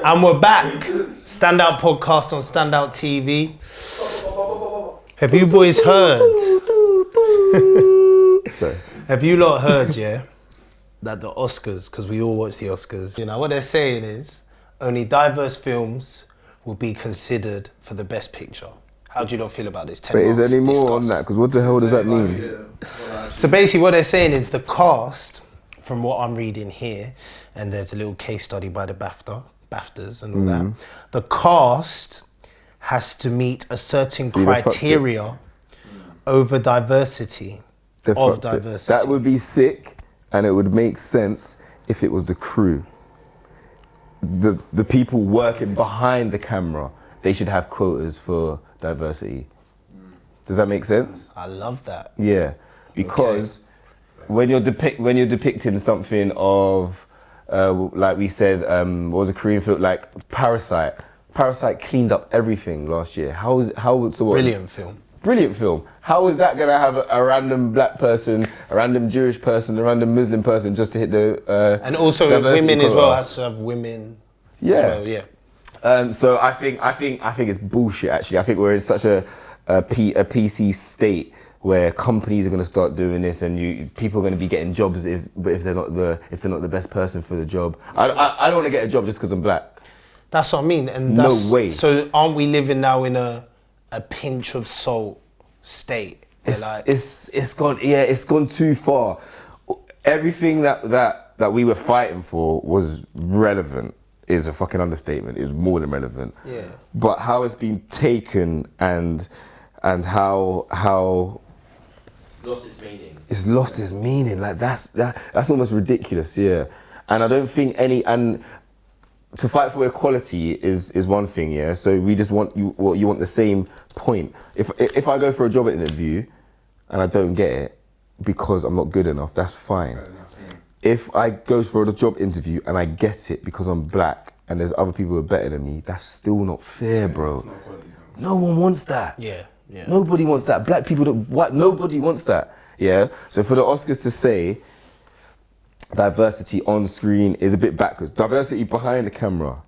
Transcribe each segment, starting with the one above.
And we're back. Standout podcast on Standout TV. Have you boys heard? Sorry. Have you lot heard, yeah, that the Oscars, because we all watch the Oscars, you know, what they're saying is only diverse films will be considered for the best picture. How do you lot feel about this? But is there any more on that? Because what the hell does that mean? So basically what they're saying is the cast, from what I'm reading here, and there's a little case study by the BAFTAs and all that, the cast has to meet a certain criteria over diversity. That would be sick, and it would make sense if it was the crew. The people working behind the camera, they should have quotas for diversity. Does that make sense? I love that. Yeah, because when you're depicting something of, like we said, what was a Korean film, like Parasite. Parasite cleaned up everything last year. Brilliant film. Brilliant film. How is that gonna have a random black person, a random Jewish person, a random Muslim person just to hit the and also women as well, has to have women. Yeah. As well, yeah. So I think it's bullshit. Actually, I think we're in such a PC state where companies are going to start doing this, and people are going to be getting jobs if they're not the best person for the job. I don't want to get a job just because I'm black. That's what I mean, and no way. So aren't we living now in a pinch of salt state? It's gone too far. Everything that we were fighting for was relevant. Is a fucking understatement. It's more than relevant. Yeah. But how it's been taken and how it's lost its meaning. It's lost its meaning. Like that's almost ridiculous. Yeah. And I don't think and to fight for equality is one thing. Yeah. So we just want you want the same point. If I go for a job interview and I don't get it because I'm not good enough, that's fine. If I go for a job interview and I get it because I'm black and there's other people who are better than me, that's still not fair, bro. No one wants that. Yeah. Nobody wants that. Black people nobody wants that. Yeah. So for the Oscars to say diversity on screen is a bit backwards. Diversity behind the camera.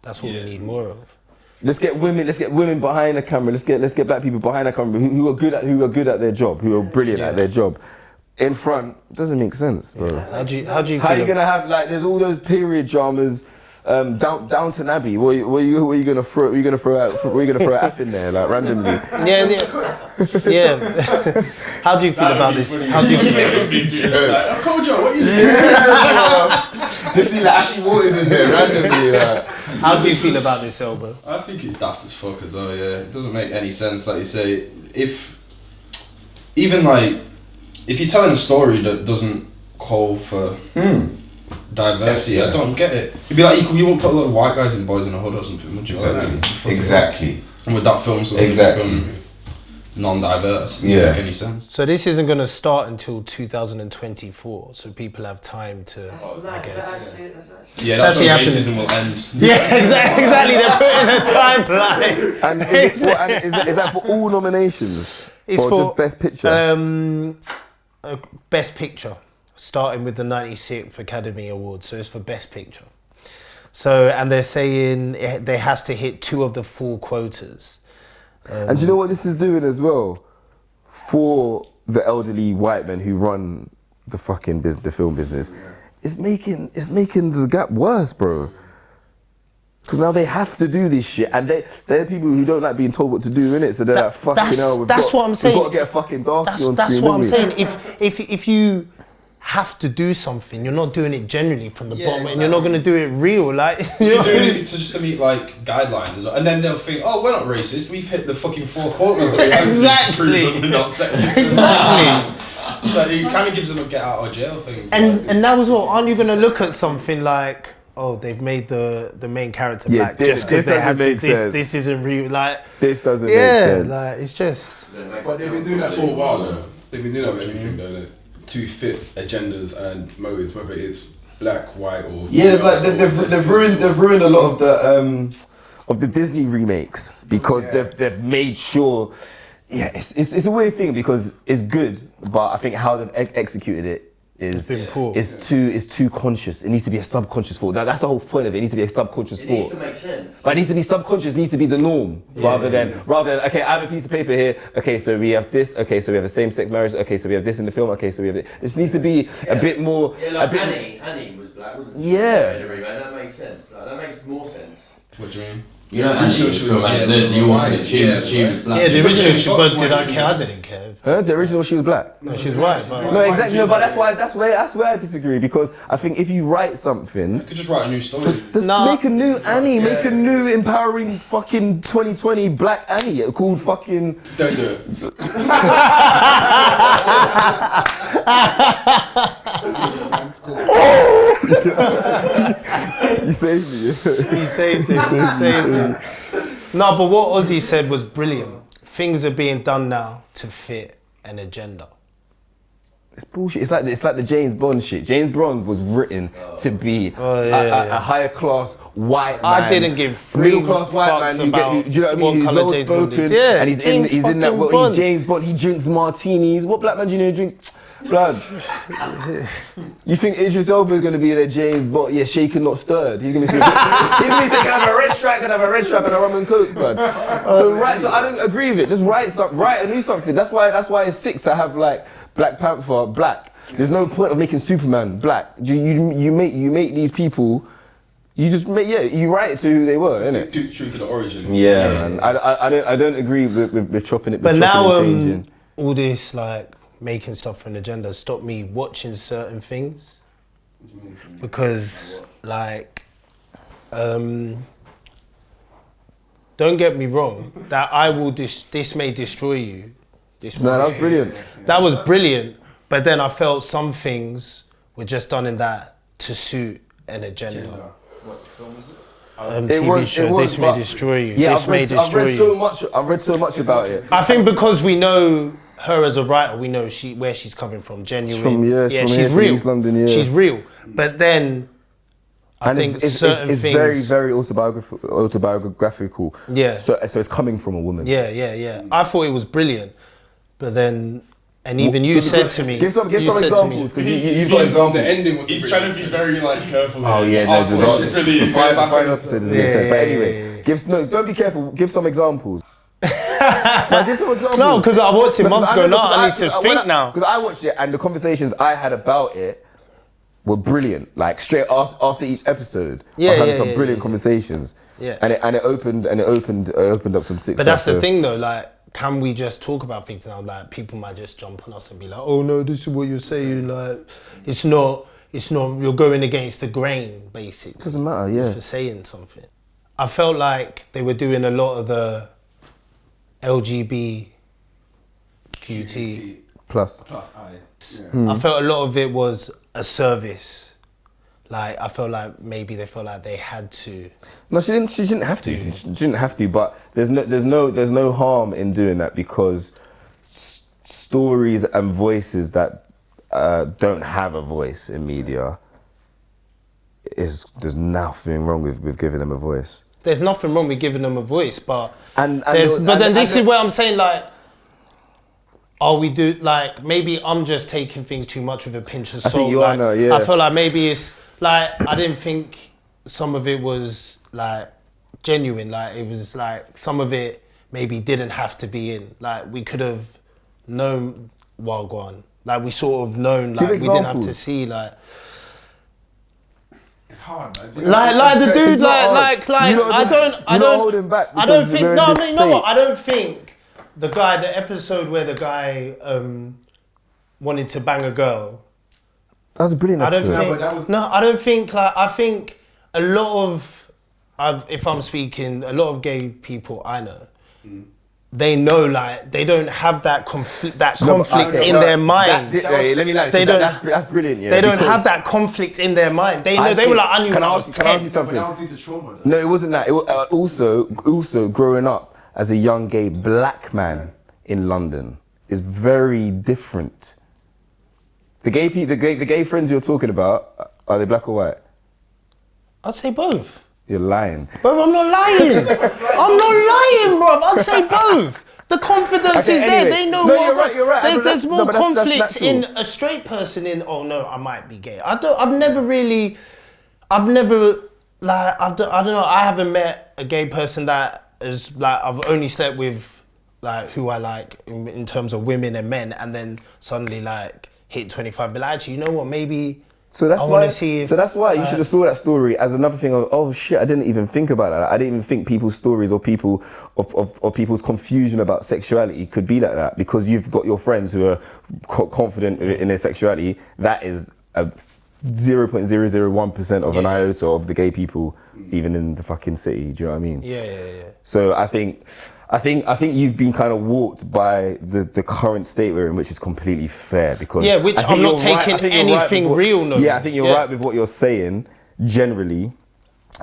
That's what we need more of. Let's get women behind the camera. Let's get black people behind the camera who are good at their job, who are brilliant at their job. In front doesn't make sense, bro. Yeah. How are you gonna have there's all those period dramas, Downton Abbey? What are you gonna throw? Are you gonna throw an F in there randomly? Yeah. How do you feel about this? How do you feel? I told you, what are you doing? Just see Ashley Waters in there randomly. How do you feel about this, Elbow? I think it's daft as fuck as well. Yeah, it doesn't make any sense. Like you say, if you're telling a story that doesn't call for diversity, I don't get it. You'd be like, you won't put a lot of white guys in Boys in the Hood or something, would you? Exactly. And with that film, become non-diverse. It doesn't make any sense. So this isn't going to start until 2024, so people have time to, I guess. That's when racism will end. Yeah, exactly. They're putting a timeline. And is that for all nominations? It's or just Best Picture? Best Picture, starting with the 96th Academy Awards, so it's for Best Picture. So, and they're saying they has to hit 2 of the 4 quotas. And do you know what this is doing as well? For the elderly white men who run the fucking the film business, it's making the gap worse, bro. Because now they have to do this shit, and they're people who don't like being told what to do, innit? So they're like, fucking hell, what I'm saying. We've got to get a fucking darkie on screen. That's what I'm saying. If you have to do something, you're not doing it genuinely from the bottom, and you're not going to do it real. Like you're doing it just to meet like guidelines as well, and then they'll think, oh, we're not racist. We've hit the fucking 4 quotas that we have to prove that we're not sexist. Exactly. So it kind of gives them a get out of jail thing. And now as well, aren't you going to look at something like, oh, they've made the main character black just because they have to. This isn't real. Like this doesn't make sense. Like it's just. But they've been doing that for a while though. They've been doing that with everything though, to fit agendas and motives, whether it's black, white, or they've ruined a lot of the Disney remakes because they've made sure. Yeah, it's a weird thing because it's good, but I think how they've executed it been poor. is too conscious. It needs to be a subconscious thought. That's the whole point of it. It needs to be a subconscious thought. It needs to make sense. But it needs to be subconscious. It needs to be the norm rather than okay. I have a piece of paper here. Okay, so we have this. Okay, so we have a same-sex marriage. Okay, so we have this in the film. Okay, so we have this. This needs to be a bit more. Yeah, like Annie was black, wasn't she? Yeah. In the remake. That makes sense. Like, that makes more sense. What do you mean? You know, Annie was from the orphanage. She was black. Yeah, the original she was. Did I care? I didn't care. The original, she was black. No, she's white. But No, exactly. No, but that's where I disagree, because I think if you write something, You could just write a new story. just Nah. make a new Annie, make a new empowering fucking 2020 black Annie called fucking. Don't do it. You saved me. he saved it. He saved it. No, but what Ozzy said was brilliant. Things are being done now to fit an agenda. It's bullshit. It's like the James Bond shit. James Bond was written to be a higher class white man. I didn't give middle class white man. You get, do you know what I mean? He's well spoken, and he's in that. Well, he's James Bond. He drinks martinis. What black man do you know who drinks? Blood. You think Idris Elba is going to be there, James Bond? Yeah, shaken, not stirred. He's going to be saying, can I have a red stripe? Can I have a red stripe and a rum and coke, blood? So I don't agree with it. Just write a new something. That's why it's sick to have like Black Panther black. There's no point of making Superman black. You make these people. You just you write it to who they were, innit? True to the origin. Yeah, man. I don't agree with chopping it. But chopping now and changing. all this like making stuff for an agenda stopped me watching certain things because like don't get me wrong, that I will this may destroy you. No, that was brilliant. That was brilliant, but then I felt some things were just done in that to suit an agenda. What film is it? TV show, This May Destroy You. Yeah, This May Destroy You. I've read so much about it. I think because we know her as a writer, we know where she's coming from. Genuine. She's from she's real. East London, yeah. She's real. But then I think certain it's things. very, very autobiographical. Yeah. So it's coming from a woman. Yeah. I thought it was brilliant, but then, and even you said to me, give some examples, because you've got examples. The ending was He's trying to be very like careful. Oh yeah, no, the final episode doesn't make sense. But anyway, don't be careful. Give some examples. Like, give some examples. No, because I watched it months ago. Now I need to think now. Because I watched it and the conversations I had about it were brilliant. Like straight after each episode, I was having some brilliant conversations. Yeah. And it opened up some six. But that's the thing though, like, can we just talk about things now? Like, people might just jump on us and be like, oh no, this is what you're saying. Like, it's not, you're going against the grain, basically. It doesn't matter, yeah. For saying something. I felt like they were doing a lot of the LGBTQT. Plus I. I felt a lot of it was a service. Like, I felt like maybe they felt like they had to. No, she didn't have to. She didn't have to. But there's no harm in doing that, because stories and voices that don't have a voice in media, there's nothing wrong with giving them a voice. There's nothing wrong with giving them a voice, but this is where I'm saying, like, maybe I'm just taking things too much with a pinch of salt. I think you like, are, yeah. I feel like maybe it's like, I didn't think some of it was like genuine. Like, it was like some of it maybe didn't have to be in. Like, we could have known Wagwan. Like, we sort of known. Like, we didn't have to see like. It's hard, man. Like the dude, It's not like hard. I don't hold him back. I don't think. we're in No, I this mean, you know what? state. I don't think the episode where the guy wanted to bang a girl. That was a brilliant episode. I don't think. Like, I think a lot of, if I'm speaking, a lot of gay people I know, they know, like, they don't have that conflict in their mind. Let me like. They don't. That's brilliant. Yeah. They don't have that conflict in their mind. They know. They were like, I knew when I was 10. Can I ask you something? No, it wasn't that. Also, growing up as a young gay black man in London is very different. The gay friends you're talking about, are they black or white? I'd say both. You're lying. Bro, I'm not lying. I'm not lying, bro. I'd say both. The confidence Okay, is anyway. there. They know No, what. you're right. But There's that's- more no, but that's conflict natural. in a straight person in. Oh no, I might be gay. I've never like. I don't know. I haven't met a gay person that is like. I've only slept with like who I like in terms of women and men, and then suddenly like hit 25. But like, actually, you know what? Maybe. So that's I why. wanna see if, So that's why you should have saw that story as another thing of, oh shit, I didn't even think about that. I didn't even think people's stories or people's confusion about sexuality could be like that, because you've got your friends who are confident in their sexuality. That is a 0.001% of an iota of the gay people, even in the fucking city. Do you know what I mean? Yeah. So I think you've been kind of warped by the current state we're in, which is completely fair, because Which I think I'm not you're right- taking I think you're right anything with what- real. No. Yeah, I think you're right with what you're saying generally,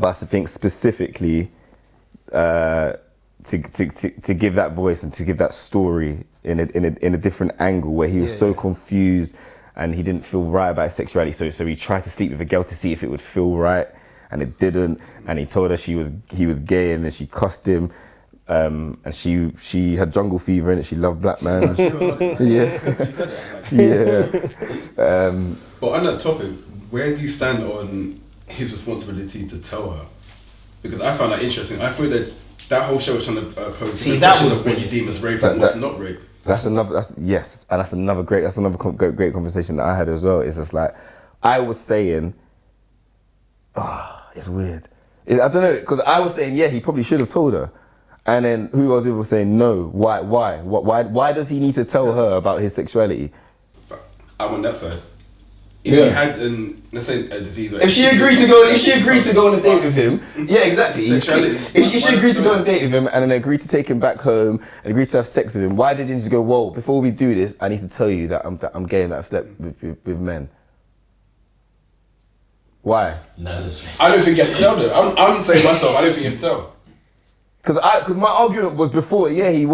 but I think specifically to give that voice and to give that story in a different angle, where he was so confused and he didn't feel right about his sexuality, so he tried to sleep with a girl to see if it would feel right, and it didn't, and he told her he was gay, and then she cussed him. And she had jungle fever and she loved black man. Yeah. But on that topic, where do you stand on his responsibility to tell her? Because I found that interesting. I thought that whole show was trying to pose See, the that questions was of what you deem as rape and what's not rape. That's another great conversation that I had as well. It's just like, I was saying, it's weird. I don't know, because I was saying, yeah, he probably should have told her. And then who was with was saying, no, why does he need to tell her about his sexuality? But I'm on that side. If he had let's say a disease, or If she agreed to go on a date with him, yeah, exactly. If she agreed to go on a date with him and then agreed to take him back home and agreed to have sex with him, why did he just go, whoa, before we do this, I need to tell you that I'm gay and that I've slept with men? Why? No, that's I don't think you have to tell though. I'm saying myself, I don't think you have to tell. Because my argument was before, yeah, he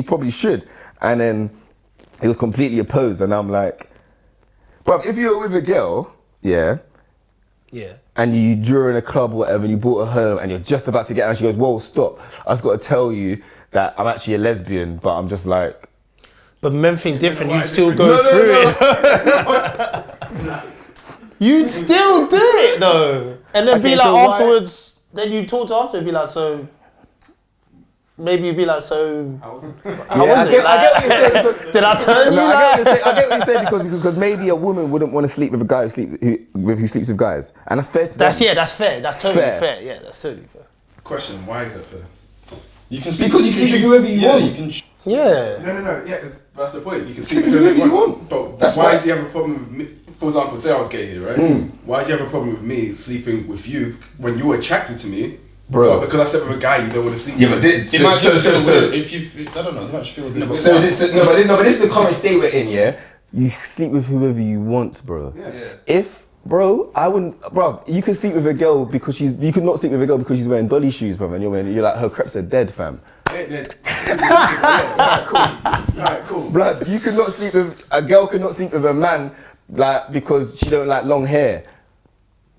probably should, and then he was completely opposed, and I'm like, bro, if you're with a girl, yeah, and you drew her in a club or whatever, and you brought her home, and you're just about to get her, and she goes, whoa, stop, I just got to tell you that I'm actually a lesbian, but I'm just like. But men think different. You'd still go through it. You'd still do it though, and then be like so why- afterwards. Then you talk to after, and be like, so. Maybe you'd be like, so. How was it? I get what you're saying. Because, Did I turn you? no, Like? I get what you're saying because maybe a woman wouldn't want to sleep with a guy who sleeps with guys, and that's fair to them. That's fair. That's totally fair. Yeah, that's totally fair. Question: why is that fair? You can Because you can sleep with whoever you want. You can. Yeah. No. Yeah, that's the point. You can Sleep sleep with with whoever whoever you you want. want. But That's why why- do you have a problem with me? For example, say I was gay here, right? Why do you have a problem with me sleeping with you when you're attracted to me? Bro. But because I slept with a guy, you don't want to sleep Yeah, with but me. It might just feel weird. If you, I don't know. It might just feel a bit. but this is the current state we're in, yeah? You sleep with whoever you want, bro. Yeah. Bro, I wouldn't, bro, you can sleep with a girl because you could not sleep with a girl because she's wearing dolly shoes, bro, and you're like, her crepes are dead, fam. Alright, cool. Blood, you could not sleep with, a girl could not sleep with a man, like, because she don't like long hair.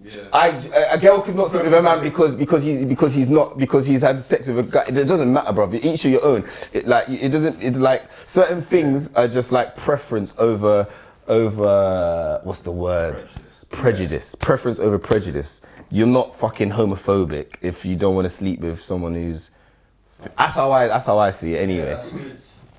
Yeah. A girl could not sleep with a man because he's had sex with a guy. It doesn't matter, bro. Each to your own. It's like certain things are just like preference over what's the word? Prejudice. Preference over prejudice. You're not fucking homophobic if you don't want to sleep with someone who's. That's how I see it anyway.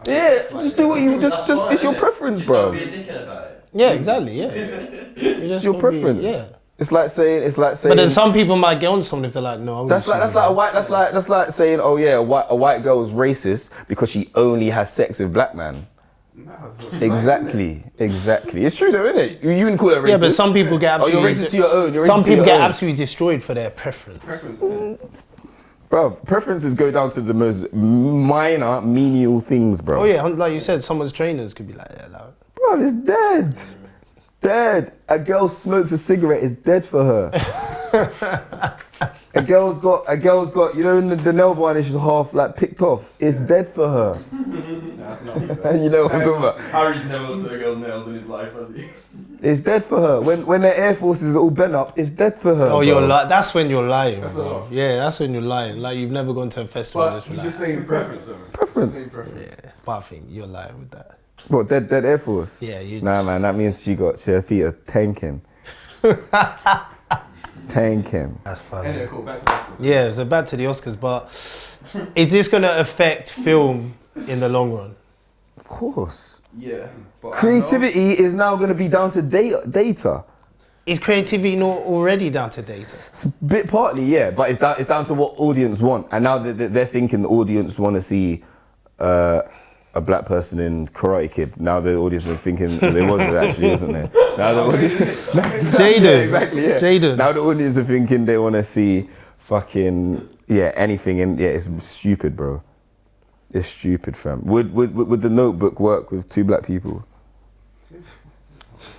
Yeah, just do what you just. It's your preference, bro. Be a dickhead about it. Yeah, exactly. Yeah. It's your preference. Yeah. It's like saying. But then some people might get on to someone if they're like, no, I'm That's like saying, oh yeah, a white girl's racist because she only has sex with black man. Exactly. It's true though, isn't it? You wouldn't call it racist. Yeah, but some people get absolutely. you're racist to your own. Some people get absolutely destroyed for their preference. Bro, preferences go down to the most minor, menial things, bro. Oh yeah, like you said, someone's trainers could be like, yeah, like. Bro, it's dead. Dead. A girl smokes a cigarette, it's dead for her. A girl's got, you know, the nail varnish is half like picked off. It's dead for her. You know what I'm talking about? Harry's never looked at a girl's nails in his life, has he? It's dead for her. When the Air Force is all bent up, it's dead for her. Oh, bro. you're that's when you're lying, That's bro. enough. Yeah, that's when you're lying. Like you've never gone to a festival But just he's for just like. saying preference, though. Preference. Saying preference. Yeah, but I think you're lying with that. What, dead Air Force? Yeah, you. Nah, man, that means her feet are tanking. Tanking. That's funny. Anyway, cool. Back to Oscars. Yeah, so back to the Oscars, but is this going to affect film in the long run? Of course. Yeah. But Creativity is now going to be down to data. Is creativity not already down to data? It's a bit partly, yeah, but it's down to what audience want. And now they're thinking the audience want to see a black person in Karate Kid. Now the audience are thinking there wasn't actually, isn't there? Now the audience, Jaden. yeah, exactly, yeah. Jaden. Now the audience are thinking they want to see fucking anything, and yeah, it's stupid, bro. It's stupid, fam. Would the Notebook work with 2 black people?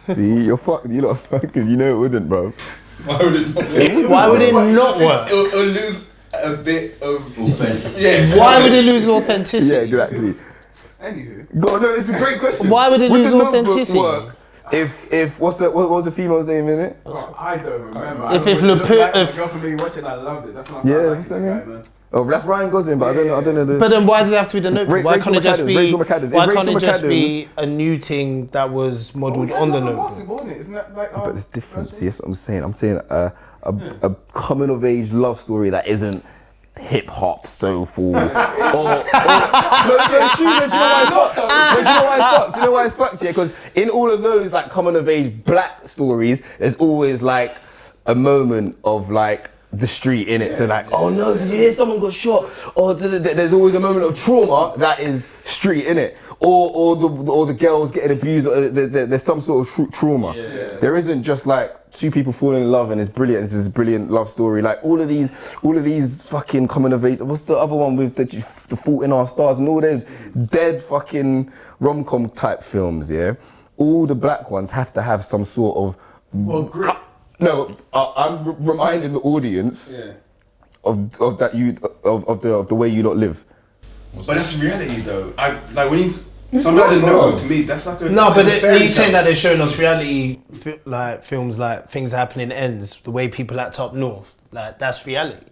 See, you're fucked. You're not fucked because you know it wouldn't, bro. Why would it not work? Why would it not work? It'll lose a bit of Authenticity. Yeah. Why would it lose Yeah, authenticity? exactly. Anywho. God, no, it's a great question. Why would it lose the Notebook authenticity? work if what was the female's name in it? Bro, I don't remember. If I it looked look- like my if- girlfriend made me watch it and I loved it. That's not Yeah, like what's her it, name? guy, man. Oh, that's Ryan Gosling, but I don't know the. But then why does it have to be the Notebook? Why Rachel can't it just McAdams, be? Rachel McAdams. Why If can't it Rachel just be McAdams- a new thing that was modelled on the Notebook? Basketball, isn't it? Isn't that like? But it's different. See, that's what I'm saying. I'm saying a coming of age love story that isn't hip hop, soulful, or no, it's true. Do you know why it's fucked? Do you know why it's fucked? Do you know why it's fucked? Yeah, because in all of those like coming of age black stories, there's always like a moment of like the street in it. So like, oh no, did you hear someone got shot? Or there's always a moment of trauma that is street in it. Or the girls getting abused. Or there's some sort of trauma. Yeah. There isn't just like 2 people falling in love and it's brilliant. This is a brilliant love story. Like all of these fucking coming of age. What's the other one with the Fault in Our Stars and all those dead fucking rom-com type films? Yeah, all the black ones have to have some sort of. Well, grit. No, I'm reminding the audience Yeah. of the way you lot live. But that's reality, though. Like when he's something not, like the bro. Notebook to me. That's like a No, that's but like a fairy he's saying tale. that they're showing us reality, like films like Things Happening Ends, the way people act up north. Like that's reality.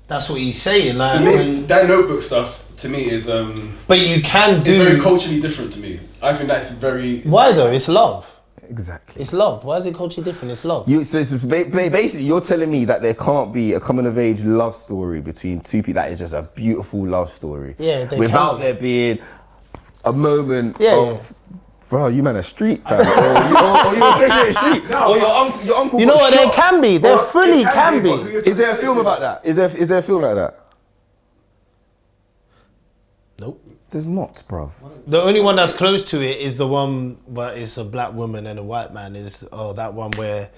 That's what he's saying. Like, To me, when- that Notebook stuff to me is but you can it's very do. culturally different to me. I think that's very. Why though? It's love. Exactly. It's love. Why is it culturally different? It's love. So basically, you're telling me that there can't be a coming of age love story between 2 people that is just a beautiful love story. Yeah, they without can. there being a moment Yeah, of. Bro, you man a street fan, or you associate street, or your uncle. You know got what? They shot. can be. They fully can but who be. you're Is there a trying to film relate about that? Is there a film like that? Nope. There's not, bruv. The only one that's close to it is the one where it's a black woman and a white man. Is that one where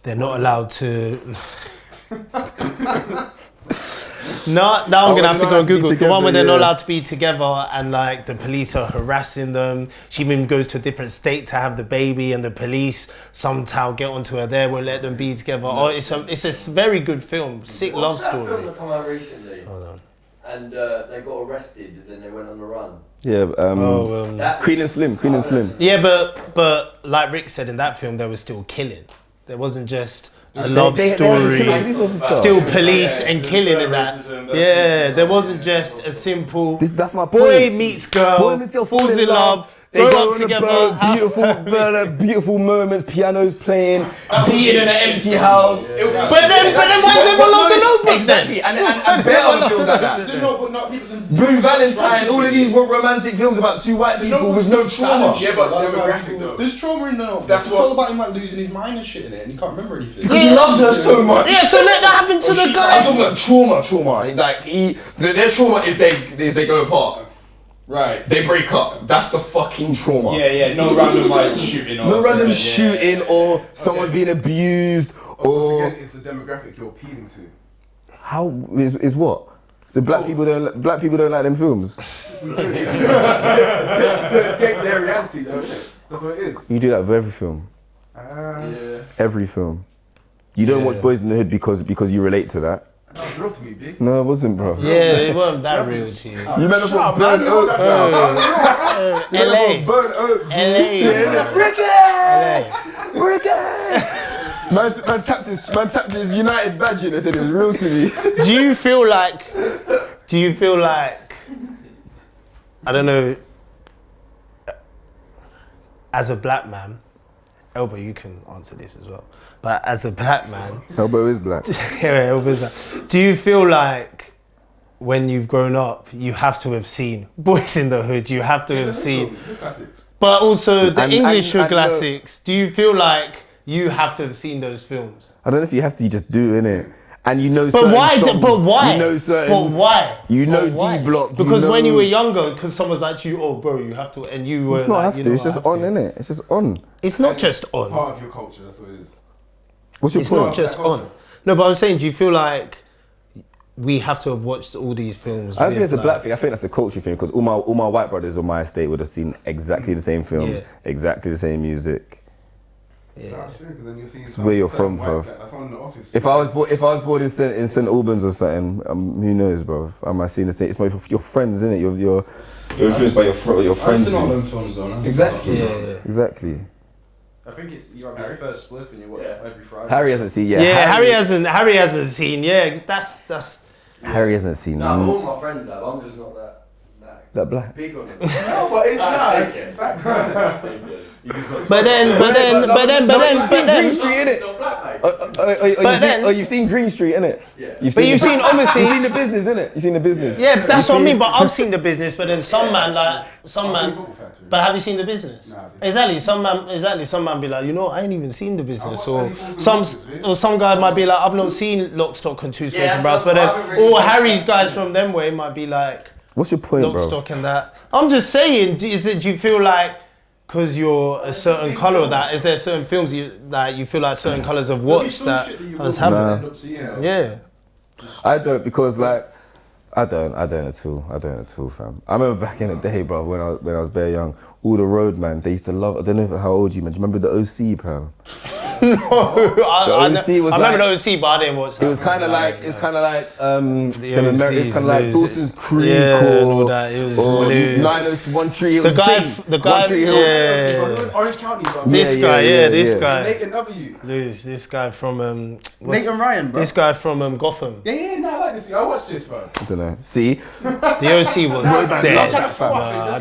they're not allowed to. No, now I'm gonna have to go and Google the one where they're not allowed to be together, and like the police are harassing them. She even goes to a different state to have the baby, and the police somehow get onto her there, won't let them be together. Oh, it's a very good film, sick love What's that film story. that come out recently? Hold on. And they got arrested and then they went on the run. Yeah, That Queen and Slim, Queen and Slim. Yeah, but like Rick said, in that film there was still killing. There wasn't just a love story. Still police and killing in that. Yeah, there wasn't just a simple That's my boy point. meets girl, Boy meets girl, falls in love, They grow go up on the together. boat, have- beautiful moments, pianos playing, beating in an empty house. But then why does everyone love the Notebook Exactly, then? and better other films like that. No, but not even. Blue Valentine, all of these romantic films about 2 white people with no trauma. Yeah, but demographic though. There's trauma in the Notebook. That's It's what- all about him like losing his mind and shit in it, and he can't remember anything. He loves her so much. Yeah, so let that happen to the I'm guy. talking about trauma. Like their trauma is they go apart. Right. They break up. That's the fucking trauma. Yeah. No random like shooting. Or No random something, shooting or someone's being abused or Again, it's the demographic you're appealing to. how is what? So black people don't like them films. To escape their reality, though, isn't it? That's what it is. You do that with every film. Yeah. Every film. You don't watch Boys in the Hood because you relate to that. That was real to me, big. No, it wasn't, bro. Yeah, it wasn't that real to you. You remember from Burn Oaks? LA. Burn Oaks. LA. Ricky! Man tapped his United badge and said it was real to me. Do you feel like, I don't know, as a black man, Elbow, you can answer this as well, but as a black man, Elbow is black. yeah, Elbow's black. Do you feel like when you've grown up, you have to have seen Boys in the Hood, you have to have seen, but also the English hood classics, do you feel like you have to have seen those films? I don't know if you have to, you just do, innit? And you know But certain why? songs. But why? You know certain. But why? You know But why? D Block. Because you know, when you were younger, because someone's like to you, oh bro, you have to, and you were it's not like, have you to. know, It's I just have on, to. innit? It's just on. It's not just on. Part of your culture, that's what it is. What's your It's point? not just on. No, but I'm saying, do you feel like we have to have watched all these films? I don't think with, it's a black thing. I think that's a culture thing because all my white brothers on my estate would have seen exactly the same films, exactly the same music. Yeah. That's true, because then you'll see It's where you're from, bro. That's on the office. If I was born in St Albans or something, who knows, bro? I might see the same. It's your friends, innit? You're influenced by your I've friends. seen all do. them films though. No? Exactly. Yeah. exactly. I think it's you have your first spliff and you watch every Friday. Harry hasn't seen. Yeah, Harry hasn't seen. Yeah, that's. Harry hasn't seen. No, all my friends have. I'm just not that black. big on it. No, but it's not. It's fact. But then. Green Street, innit? Not black, mate. You've seen Green Street, innit? Yeah. But you've seen obviously. You've seen The Business, innit? You've seen The Business. Yeah, that's what I mean. But I've seen The Business. But then some man. But have you seen The Business? Nah, Exactly. Some man be like, you know, I ain't even seen The Business. Or some guy might be like, I've not seen Lock, Stock and Two Smoking Barrels. But then, or Harry's guys from them way might be like, What's your point, Lock, bro? Stock and that. I'm just saying, do you feel like, because you're a certain colour of that, is there certain films that you feel like certain colours have watched that has happened? Yeah. I don't because like I don't at all, fam. I remember back in the day, bro, when I was very young, all the road man, they used to love. I don't know how old you man. Do you remember the OC, fam? No, I remember the OC, but I didn't watch that. It was kind of like it's kind of like it's kind of like Dawson's Creek and all or that. It was 902 Tree Hill. the guy, One Tree Hill. yeah. Orange County, bro. This guy. Nathan W. Lewis, this guy from Nathan Ryan, bro. This guy from Gotham. Yeah, no, I like this. I watched this, bro. I don't know. See, The OC was dead.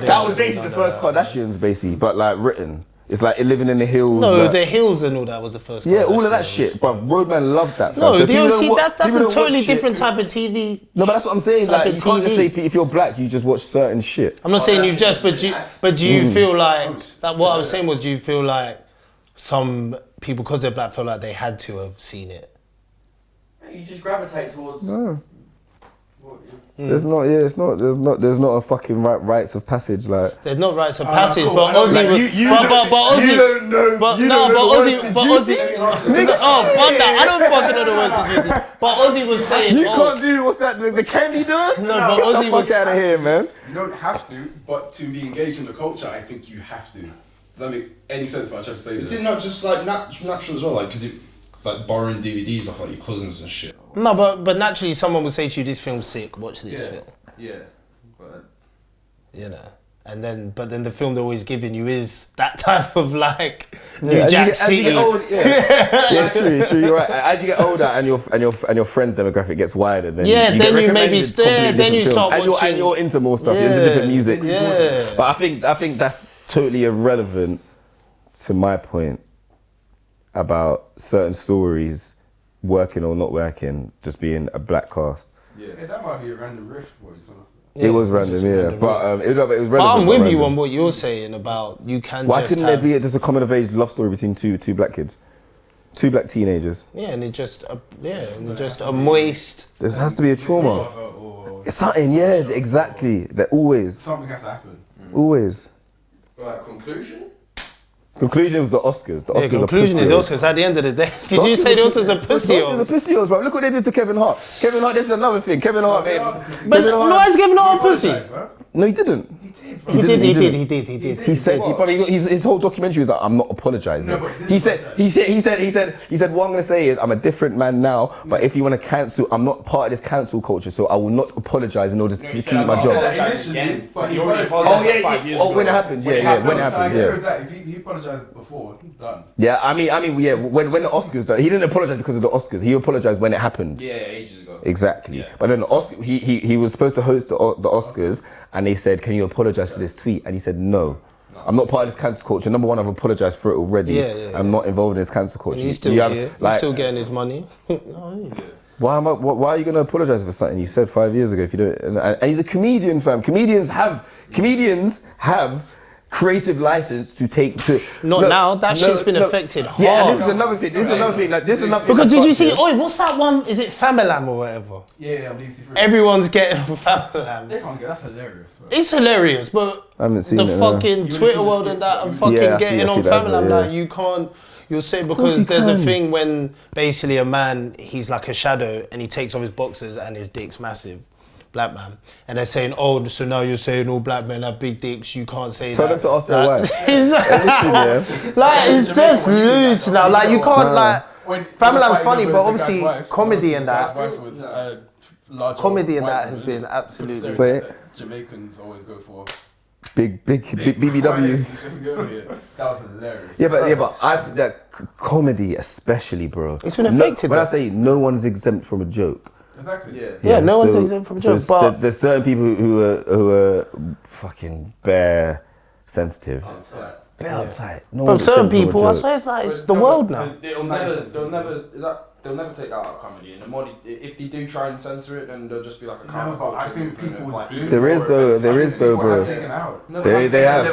that was basically the first Kardashians, basically, but like written. It's like living in the hills. No, like, the hills and all that was the first. yeah, all of that shit, bro. Roadman loved that. Fam. No, So the people don't OC, wa- that's people a don't totally watch shit. different type of TV. No, but that's what I'm saying. type Like, of you can't just TV. say if you're black, you just watch certain shit. I'm not saying you just, but do you feel like that? What I was saying was, do you feel like some people, because they're black, feel like they had to have seen it? You just gravitate towards. No. There's not. Yeah, it's not. There's not a fucking rites of passage. Like There's not rites of passage, cool. but Like, Ozzy was. you But Ozzy. you don't know. But you no, don't know but the Ozzy, words but to Ozzy, Juicy. nigga, oh fuck that! I don't fucking know the words to Juicy. But Ozzy was saying, You oh, can't do what's that? The candy dance? No, but Get Ozzy the was- fuck out of here, man. You don't have to, but to be engaged in the culture, I think you have to. Does that make any sense? What I tried to say? Is there? it not just like natural as well? Like, because you like borrowing DVDs off like your cousins and shit. no, but naturally, someone will say to you, "This film's sick. Watch this film." Yeah, but You know. And then, but then the film they're always giving you is that type of like New As you Jack get- as you City. get older, yeah, it's true. You're right. As you get older and your friends' demographic gets wider, then Yeah, you then get you maybe recommended stare, completely then you different start films. watching- And you're into more stuff. You're into Yeah, different music. yeah. But I think that's totally irrelevant to my point about certain stories working or not working, just being a black cast. Yeah, that might be a random riff for you. It was random, yeah, random, but it was relevant. But I'm with you random. on what you're saying about you can. Why just couldn't have, there be just a coming of age love story between two black kids, two black teenagers? Yeah, and it just a moist. There has to be a trauma. It's something, yeah, exactly. That always, Something has to happen. always. Right, conclusion? Conclusion was the Oscars. The Oscars The conclusion are is the pussy. Oscars. At the end of the day, did you say the Oscars are pussy? The Oscars are pussy, bro. Look what they did to Kevin Hart. Kevin Hart, this is another thing. Kevin Hart, But why is Kevin Hart a pussy? No, he didn't. He did. He said, his whole documentary was like, I'm not apologizing. He said, what I'm gonna say is, I'm a different man now, but if you want to cancel, I'm not part of this cancel culture, so I will not apologize in order to keep my job. But he already When it happened, when it happened. If he apologized before, done. Yeah, I mean, when the Oscars, he didn't apologize because of the Oscars. He apologized when it happened. Yeah, ages ago. Exactly. Yeah. But then the Oscar, he was supposed to host the Oscars, and they said, "Can you apologize for this tweet?" And he said, "No. I'm not part of this cancel culture. Number one, I've apologized for it already. I'm not involved in this cancel culture." And he's still here. He's still getting his money. Why are you going to apologize for something you said 5 years ago if you do it? And he's a comedian, fam. Comedians have creative license to take to. Now. That shit's been affected hard. Yeah, and this is another thing. Because did you see? Oh, what's that one? Is it Famalam or whatever? Yeah, I'm DC3. Everyone's getting on Famalam. That's hilarious. Bro. It's hilarious, but I haven't seen the it, fucking Twitter world and that are fucking getting on Famalam. Like you can't. You'll say because there's a thing when basically a man, he's like a shadow and he takes off his boxers and his dick's massive. Black man, and they're saying, "Oh, so now you're saying all black men have big dicks? You can't say Tell that." them to ask their wife. Like it's just loose now. Like you can't like. Family's funny, but obviously comedy and that. Comedy and that has been absolutely. Wait. Jamaicans always go for big BBWs. That was hilarious. Yeah, but I think that comedy, especially, bro. It's been affected. When I say no one's exempt from a joke. Exactly. Yeah, no one's exempt from a joke. But there's certain people who are fucking bare sensitive. Bare uptight. No from one's certain exempt from a people, I joke. swear it's like it's the world now. They'll never take that out of comedy. And the more if they do try and censor it, then they'll just be like a counter culture. I think people do. There is though, bro. They have.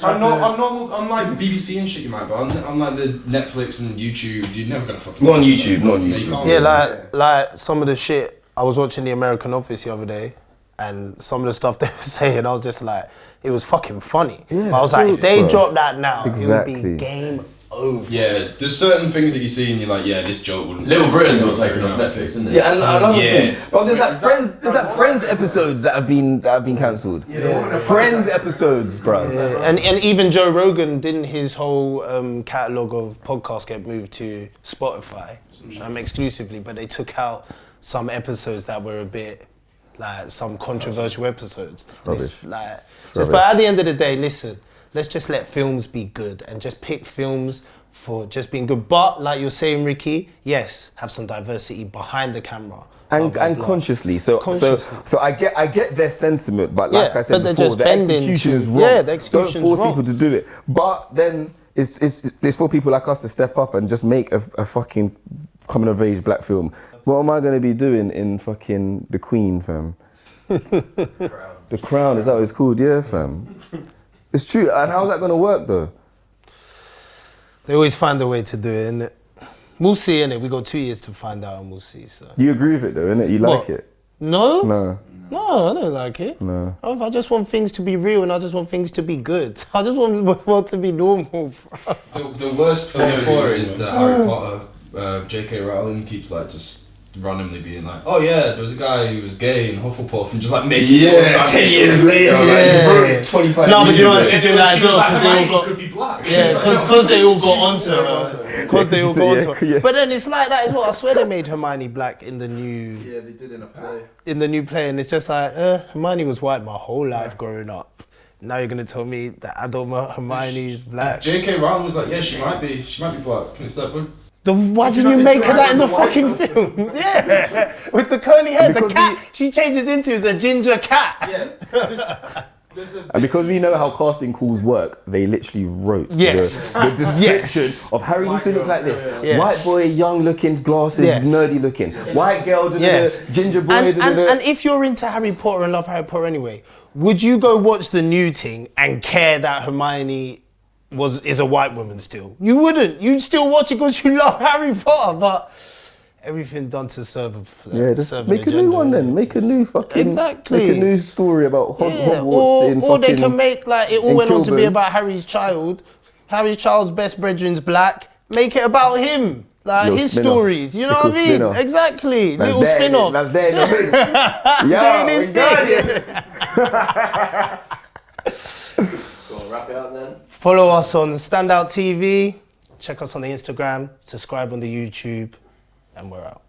On like BBC and shit, you might, but on like the Netflix and YouTube, you're never gonna fucking. Not on YouTube. Yeah, like some of the shit. I was watching The American Office the other day, and some of the stuff they were saying, I was just like, it was fucking funny. Yeah, but I was like, if they bro. drop that now, Exactly. it would be game over. Yeah, there's certain things that you see and you're like, yeah, this joke wouldn't. Little Britain got taken off Netflix, isn't it? Yeah, and another thing. Well, there's that Friends episodes that have been cancelled. Yeah. Friends episodes, bro. Yeah, and even Joe Rogan, didn't his whole catalogue of podcasts get moved to Spotify exclusively, but they took out some episodes that were a bit like some controversial episodes. It's like, but at the end of the day, listen, let's just let films be good and just pick films for just being good. But like you're saying, Ricky, yes, have some diversity behind the camera. And consciously. So I get their sentiment, but like I said before, the execution is wrong. Yeah, the execution Don't force wrong. people to do it. But then it's for people like us to step up and just make a fucking coming of age black film. What am I gonna be doing in fucking The Queen, fam? The Crown, is that what it's called? Yeah, fam. It's true. And how's that gonna work though? They always find a way to do it, innit? We'll see, innit? We got 2 years to find out and we'll see, so. You agree with it though, innit? You like What? it? No? No. No, I don't like it. No. I just want things to be real and I just want things to be good. I just want the world to be normal. The worst of the four is that Harry Potter, J.K. Rowling keeps like just randomly being like, oh yeah, there was a guy who was gay in Hufflepuff and just like making 10 years later, Yeah. 25 No, but you know what years she later. do that as well because they all got. could be black. Yeah, because they all got onto her. Because they all got onto her. Yeah. But then it's like that as well. I swear they made Hermione black in the new. Yeah, they did in a play. In the new play, and it's just like Hermione was white my whole life growing up. Now you're gonna tell me that adult Hermione is black. J.K. Rowling was like, yeah, she might be black. It's like, but Then why didn't you make her that in the fucking film? Yeah, with the curly hair, the cat she changes into is a ginger cat. Yeah. And because we know how casting calls work, they literally wrote the description of Harry needs to look like this. Yes. White boy, young looking, glasses, Yes. nerdy looking. White girl, Yes. ginger boy. And if you're into Harry Potter and love Harry Potter anyway, would you go watch the new thing and care that Hermione is a white woman still? You wouldn't. You'd still watch it because you love Harry Potter, but everything done to serve a just serve make an a new agenda. one then. Make a new fucking. Exactly. Make a new story about Hogwarts or in or they fucking. can make like it all in went on to be Kilburn. about Harry's child. Harry Charles' best brethren's black. Make it about him. Like Little his spin-off. stories, you know what I Little mean? spin-off. Exactly. That's Little there, spin off. That's there. Doing his thing. Go on, wrap it up then. Follow us on Standout TV. Check us on the Instagram. Subscribe on the YouTube. And we're out.